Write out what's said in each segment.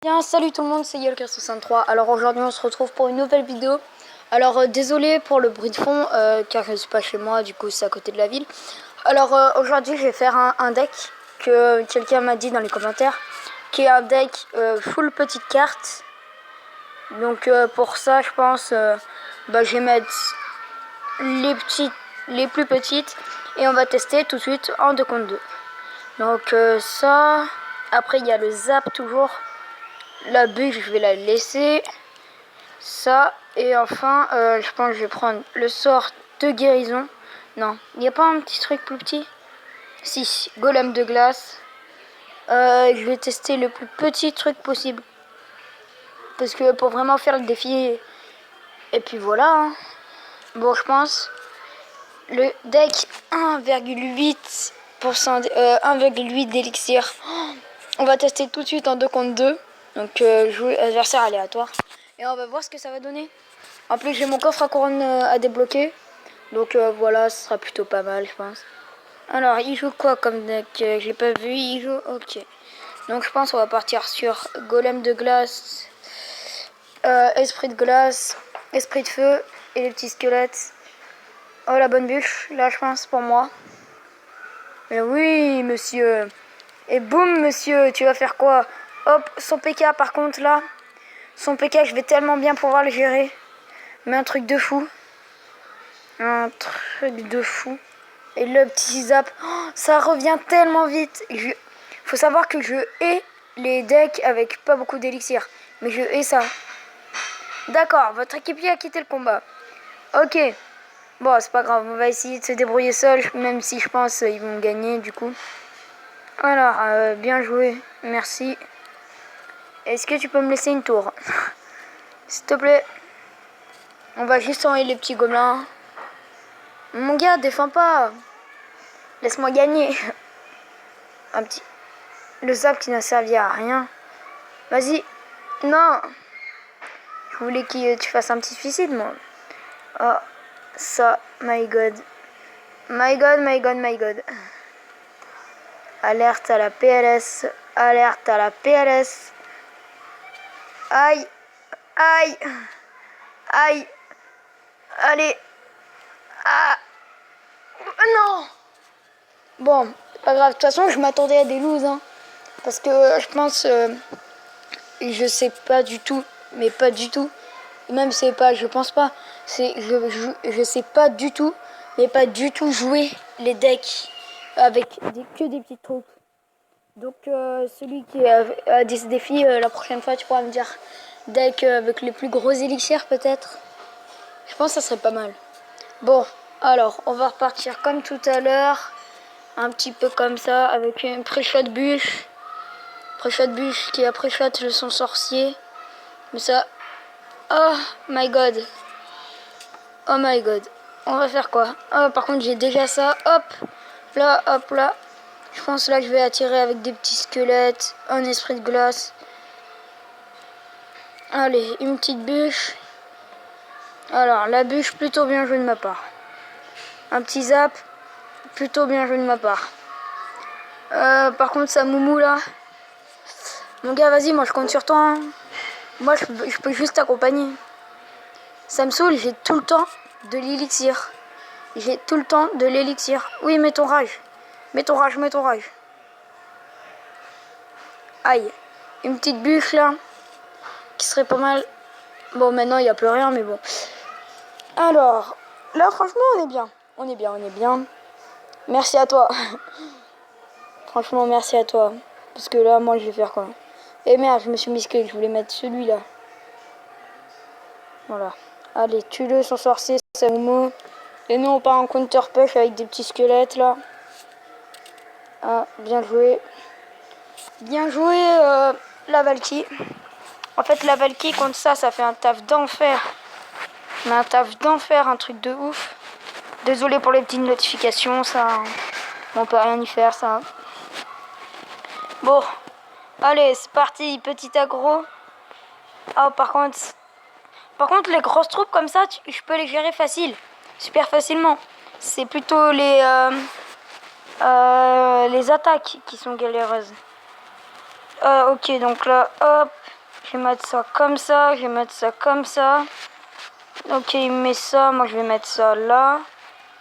Bien, salut tout le monde, c'est Yolker63. Alors aujourd'hui on se retrouve pour une nouvelle vidéo. Alors désolé pour le bruit de fond car je ne suis pas chez moi, du coup c'est à côté de la ville. Alors aujourd'hui je vais faire un deck que quelqu'un m'a dit dans les commentaires, qui est un deck full petite carte. Donc pour ça je pense je vais mettre les plus petites et on va tester tout de suite en 2 contre 2. Donc ça, après il y a le zap toujours. La bûche, je vais la laisser. Ça. Et enfin, je pense que je vais prendre le sort de guérison. Non, il n'y a pas un petit truc plus petit? Si, golem de glace. Je vais tester le plus petit truc possible. Parce que pour vraiment faire le défi. Et puis voilà. Hein. Bon, je pense. Le deck 1,8%, 1,8 d'élixir. On va tester tout de suite en 2 contre 2. Donc jouer adversaire aléatoire. Et on va voir ce que ça va donner. En plus j'ai mon coffre à couronne à débloquer. Donc voilà, ce sera plutôt pas mal je pense. Alors il joue quoi comme deck? J'ai pas vu, il joue... Ok. Donc je pense qu'on va partir sur golem de glace, esprit de glace, esprit de feu et les petits squelettes. Oh la bonne bûche, là je pense pour moi. Mais oui monsieur. Et boum monsieur, tu vas faire quoi? Hop, son PK par contre là. Son PK, je vais tellement bien pouvoir le gérer. Mais un truc de fou. Un truc de fou. Et le petit zap. Oh, ça revient tellement vite. Faut savoir que je hais les decks avec pas beaucoup d'élixir. Mais je hais ça. D'accord, votre équipier a quitté le combat. Ok. Bon, c'est pas grave. On va essayer de se débrouiller seul. Même si je pense qu'ils vont gagner du coup. Alors, bien joué. Merci. Est-ce que tu peux me laisser une tour? S'il te plaît. On va juste enlever les petits gobelins. Mon gars, défends pas. Laisse-moi gagner. Un petit... Le zap qui n'a servi à rien. Vas-y. Non. Je voulais que tu fasses un petit suicide, moi. Oh, ça, my god. My god, my god, my god. Alerte à la PLS. Alerte à la PLS. Aïe. Aïe. Aïe. Allez. Ah. Non. Bon, pas grave. De toute façon, je m'attendais à des loses. Hein, parce que je pense... je sais pas du tout. Mais pas du tout. Même c'est pas... Je pense pas. C'est... Je sais pas du tout. Mais pas du tout jouer les decks avec que des petites troupes. Donc celui qui a des défis, la prochaine fois tu pourras me dire deck avec les plus gros élixirs peut-être. Je pense que ça serait pas mal. Bon, alors on va repartir comme tout à l'heure. Un petit peu comme ça avec une pré-shot bûche. Pré-shot bûche qui a pré-shot son sorcier. Mais ça... Oh my god. Oh my god. On va faire quoi? Oh, par contre j'ai déjà ça. Hop là, hop là. Je pense là que je vais attirer avec des petits squelettes, un esprit de glace. Allez, une petite bûche. Alors, la bûche, plutôt bien joué de ma part. Un petit zap, plutôt bien joué de ma part. Par contre, ça moumou là. Mon gars, vas-y, moi je compte sur toi. Hein. Moi, je peux juste t'accompagner. Ça me saoule, j'ai tout le temps de l'élixir. J'ai tout le temps de l'élixir. Oui, mets ton rage. Mets ton rage, mets ton rage. Aïe, une petite bûche là, qui serait pas mal. Bon, maintenant il n'y a plus rien, mais bon. Alors, là franchement on est bien. On est bien, on est bien. Merci à toi. Franchement, merci à toi. Parce que là, moi je vais faire quoi? Et merde, je me suis misqué, je voulais mettre celui-là. Voilà. Allez, tue-le, son sorcier, c'est Momo. Et nous on part en counter push avec des petits squelettes là. Ah, bien joué. Bien joué la Valky. En fait la Valky contre ça fait un taf d'enfer. Mais un taf d'enfer, un truc de ouf. Désolé pour les petites notifications, ça... On peut rien y faire, ça. Bon. Allez, c'est parti, petit aggro. Ah, par contre, les grosses troupes comme ça, je peux les gérer facile. Super facilement. C'est plutôt les attaques qui sont galéreuses. Ok, donc là, hop. Je vais mettre ça comme ça. Je vais mettre ça comme ça. Ok, il met ça. Moi, je vais mettre ça là.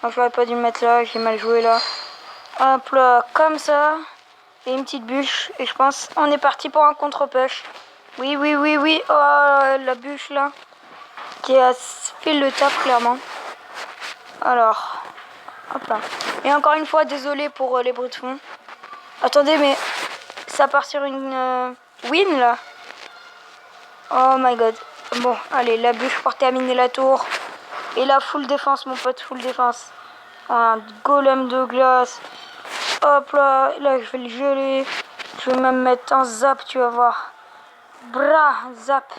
Moi, j'aurais pas dû le mettre là. J'ai mal joué là. Hop là, comme ça. Et une petite bûche. Et je pense on est parti pour un contre-push. Oui, oui, oui, oui. Oh, la bûche là. Qui a fait le taf clairement. Alors. Hop là. Et encore une fois, désolé pour les bruits de fond. Attendez, mais ça part sur une win là. Oh my god. Bon, allez, la bûche pour terminer la tour. Et la full défense, mon pote, full défense. Un golem de glace. Hop là, là je vais le geler. Je vais même mettre un zap, tu vas voir. Bra, zap.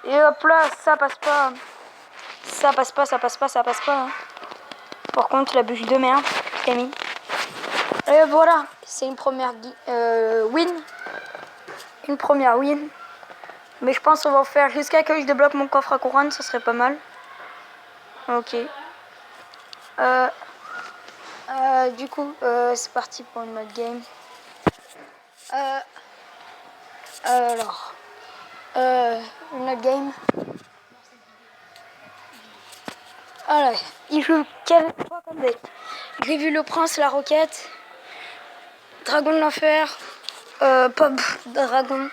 Et hop là, ça passe pas. Ça passe pas, ça passe pas, ça passe pas. Hein. Par contre, la bûche de merde, je mis. Et voilà, c'est une première win. Une première win. Mais je pense qu'on va faire jusqu'à que je débloque mon coffre à couronne, ce serait pas mal. Ok. Du coup, c'est parti pour une mode game. Alors, une mode game. Alors, il joue quoi comme deck? J'ai vu le prince, la roquette, dragon de l'enfer, pop, dragon.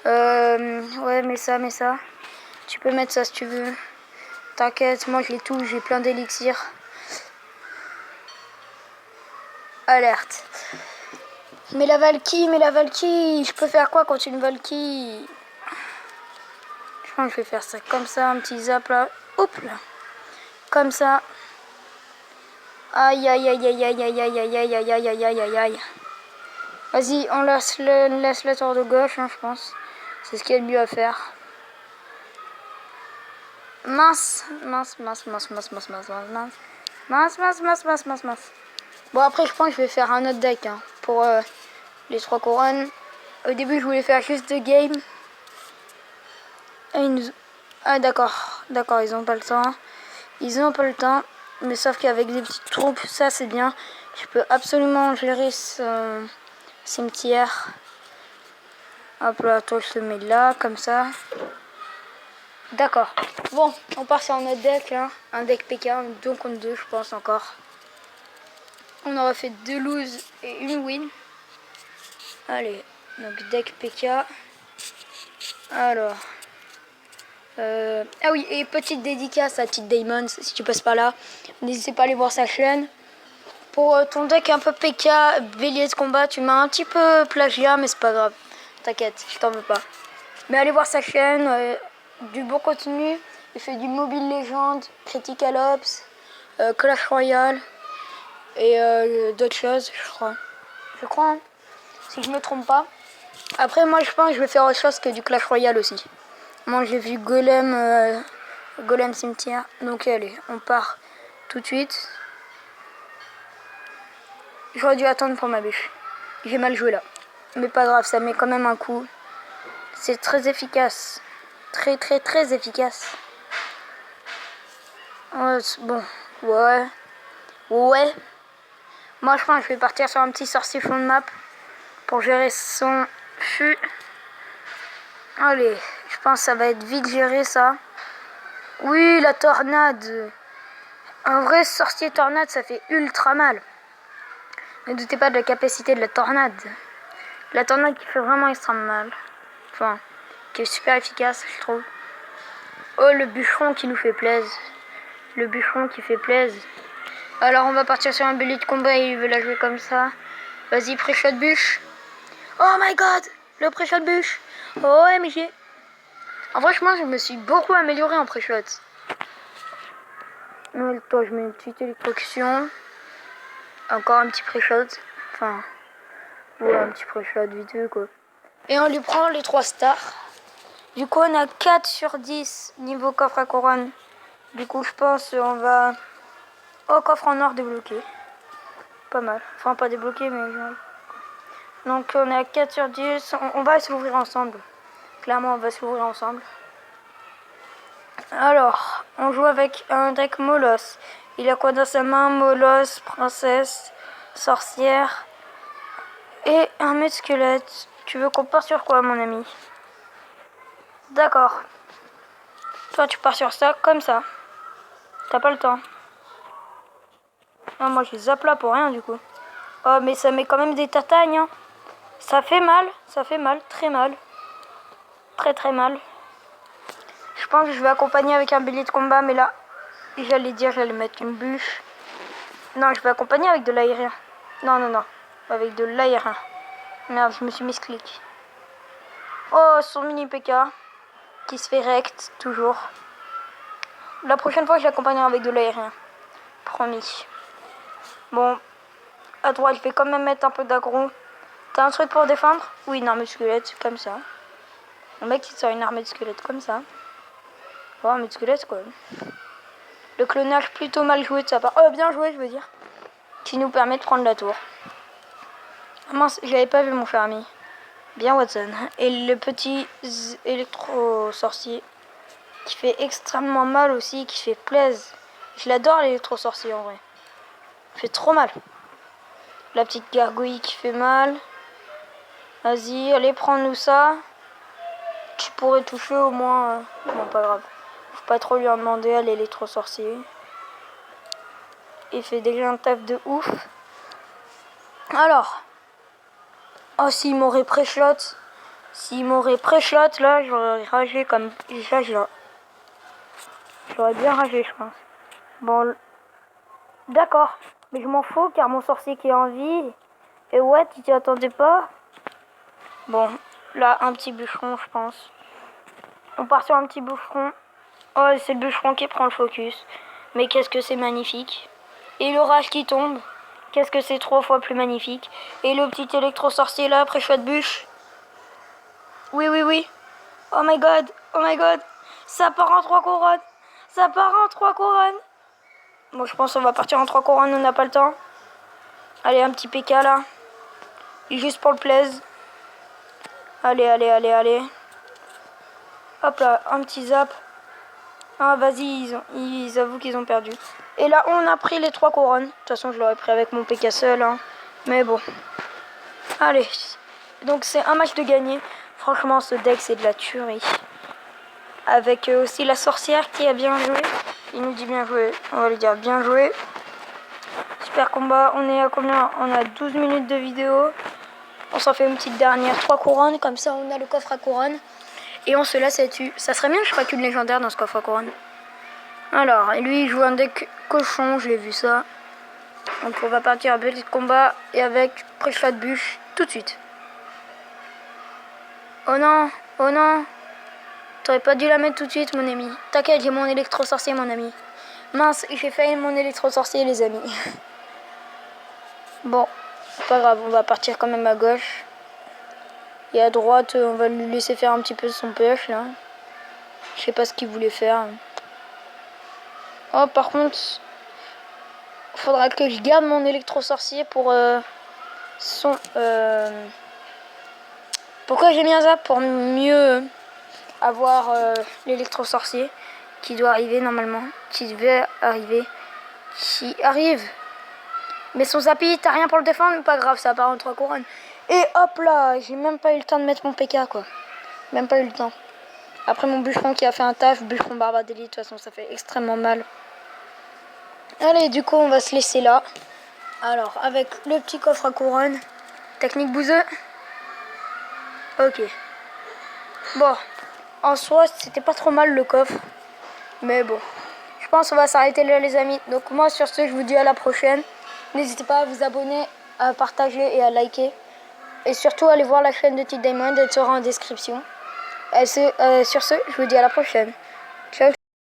Ouais, mais ça. Tu peux mettre ça si tu veux. T'inquiète, moi je l'ai tout, j'ai plein d'élixirs. Alerte. Mais la Valkyrie, je peux faire quoi contre une Valkyrie? Je pense que je vais faire ça comme ça, un petit zap là. Hop là. Comme ça. Aïe aïe aïe aïe aïe aïe aïe aïe aïe aïe aïe aïe aïe aïe. Vas-y, on laisse la tour de gauche, hein, je pense. C'est ce qu'il y a de mieux à faire. Mince. Bon, après, je pense que je vais faire un autre deck hein, pour les 3 couronnes. Au début, je voulais faire juste 2 games. Ah, d'accord, ils ont pas le temps. Ils ont pas le temps, mais sauf qu'avec des petites troupes, ça c'est bien. Je peux absolument gérer ce cimetière. Hop là, toi je te mets là, comme ça. D'accord. Bon, on part sur un autre deck là. Un deck PK, 2 contre 2 je pense encore. On aura fait 2 loses et une win. Allez, donc deck PK. Alors. Ah oui, et petite dédicace à Tite Diamonds, si tu passes par là. N'hésitez pas à aller voir sa chaîne. Pour ton deck un peu PK, bélier de combat, tu m'as un petit peu plagiat, mais c'est pas grave. T'inquiète, je t'en veux pas. Mais allez voir sa chaîne, du bon contenu. Il fait du Mobile Legends, Critical Ops, Clash Royale et d'autres choses, je crois. Hein, si je me trompe pas. Après, moi, je pense que je vais faire autre chose que du Clash Royale aussi. Moi, j'ai vu Golem Cimetière. Donc, allez, on part tout de suite. J'aurais dû attendre pour ma bûche. J'ai mal joué là. Mais pas grave, ça met quand même un coup. C'est très efficace. Très efficace. Bon, ouais. Moi, je pense que je vais partir sur un petit sorcier fond de map pour gérer son fût. Allez, je pense que ça va être vite géré ça. Oui, la tornade. Un vrai sorcier tornade, ça fait ultra mal. Ne doutez pas de la capacité de la tornade. La tornade qui fait vraiment extrêmement mal. Enfin, qui est super efficace, je trouve. Oh, le bûcheron qui nous fait plaisir. Le bûcheron qui fait plaisir. Alors, on va partir sur un bélier de combat et il veut la jouer comme ça. Vas-y, pré-shot bûche. Oh my god, le pré-shot bûche. Oh, MG. En franchement, je me suis beaucoup amélioré en pré-shot. Toi, je mets une petite électrocution. Encore un petit pré-shot. Enfin, ouais, un petit pré-shot vite vu, quoi. Et on lui prend les 3 stars. Du coup, on a 4 sur 10 niveau coffre à couronne. Du coup, je pense on va au coffre en or débloqué. Pas mal. Enfin, pas débloqué, mais... Donc, on est à 4 sur 10. On va se l'ouvrir ensemble. Clairement, on va se l'ouvrir ensemble. Alors, on joue avec un deck Moloss. Il a quoi dans sa main? Moloss, princesse, sorcière et un mec squelette. Tu veux qu'on parte sur quoi, mon ami? D'accord. Toi, tu pars sur ça, comme ça. T'as pas le temps. Ah, moi, je zappe là pour rien, du coup. Oh, mais ça met quand même des tatagnes, hein. Ça fait mal, très mal. Très très mal. Je pense que je vais accompagner avec un bélier de combat, mais là, j'allais mettre une bûche. Non, je vais accompagner avec de l'aérien. Non, non, non. Avec de l'aérien. Merde, je me suis mis ce clic. Oh, son mini PK. Qui se fait rect, toujours. La prochaine fois, je l'accompagnerai avec de l'aérien. Promis. Bon, à droite, je vais quand même mettre un peu d'aggro. T'as un truc pour défendre? Oui, une arme de squelette, comme ça. Le mec, il sort une armée de squelette comme ça. Oh, armée de squelette, quoi. Le clonage plutôt mal joué de sa part. Oh, bien joué, je veux dire. Qui nous permet de prendre la tour. Ah, mince, je l'avais pas vu, mon cher ami. Bien, Watson. Et le petit électro-sorcier. Qui fait extrêmement mal aussi, qui fait plaisir. Je l'adore, l'électro-sorcier, en vrai. Il fait trop mal. La petite gargouille qui fait mal. Vas-y, allez, prends-nous ça. Tu pourrais toucher au moins... Bon, pas grave. Faut pas trop lui en demander à l'électro-sorcier. Il fait déjà un taf de ouf. Alors. Oh, s'il m'aurait pré-shot. Là, j'aurais ragé comme... J'aurais bien ragé, je pense. Bon, d'accord. Mais je m'en fous, car mon sorcier qui est en vie... Et ouais, tu t'y attendais pas? Bon, là, un petit bûcheron, je pense. On part sur un petit bûcheron. Oh, c'est le bûcheron qui prend le focus. Mais qu'est-ce que c'est magnifique. Et l'orage qui tombe. Qu'est-ce que c'est 3 fois plus magnifique. Et le petit électro-sorcier là, après choix de bûche. Oui, oui, oui. Oh my god, oh my god. Ça part en 3 couronnes. Ça part en 3 couronnes. Bon, je pense qu'on va partir en 3 couronnes, on n'a pas le temps. Allez, un petit PK là. Juste pour le plaisir. Allez, allez, allez, allez. Hop là, un petit zap. Ah, vas-y, ils avouent qu'ils ont perdu. Et là, on a pris les 3 couronnes. De toute façon, je l'aurais pris avec mon PK seul. Hein. Mais bon. Allez. Donc, c'est un match de gagné. Franchement, ce deck, c'est de la tuerie. Avec aussi la sorcière qui a bien joué. Il nous dit bien joué. On va lui dire bien joué. Super combat. On est à combien? On a 12 minutes de vidéo. On s'en fait une petite dernière. 3 couronnes. Comme ça, on a le coffre à couronne. Et on se laisse là-dessus. Ça serait bien que je fasse une légendaire dans ce coffre à couronne. Alors, lui, il joue un deck cochon. Je l'ai vu ça. Donc, on va partir à petit combat. Et avec pré-shot de bûche. Tout de suite. Oh non. Oh non. T'aurais pas dû la mettre tout de suite, mon ami. T'inquiète, j'ai mon électro-sorcier, mon ami. Mince, j'ai failli mon électro-sorcier, les amis. Bon, pas grave, on va partir quand même à gauche. Et à droite, on va lui laisser faire un petit peu son push, là. Je sais pas ce qu'il voulait faire. Oh, par contre, faudra que je garde mon électro-sorcier pour Pourquoi j'ai mis un zap? Pour mieux avoir l'électro-sorcier qui doit arriver normalement. Qui devait arriver. Qui arrive. Mais son zappy, t'as rien pour le défendre? Pas grave, ça part en 3 couronnes. Et hop là, j'ai même pas eu le temps de mettre mon PK, quoi. Même pas eu le temps. Après mon bûcheron qui a fait un taf, bûcheron Barbadeli, de toute façon ça fait extrêmement mal. Allez, du coup on va se laisser là. Alors, avec le petit coffre à couronne. Technique bouseux. Ok. Bon, en soi, c'était pas trop mal le coffre. Mais bon, je pense qu'on va s'arrêter là, les amis. Donc moi, sur ce, je vous dis à la prochaine. N'hésitez pas à vous abonner, à partager et à liker. Et surtout, allez voir la chaîne de T-Diamond, elle sera en description. Sur ce, je vous dis à la prochaine.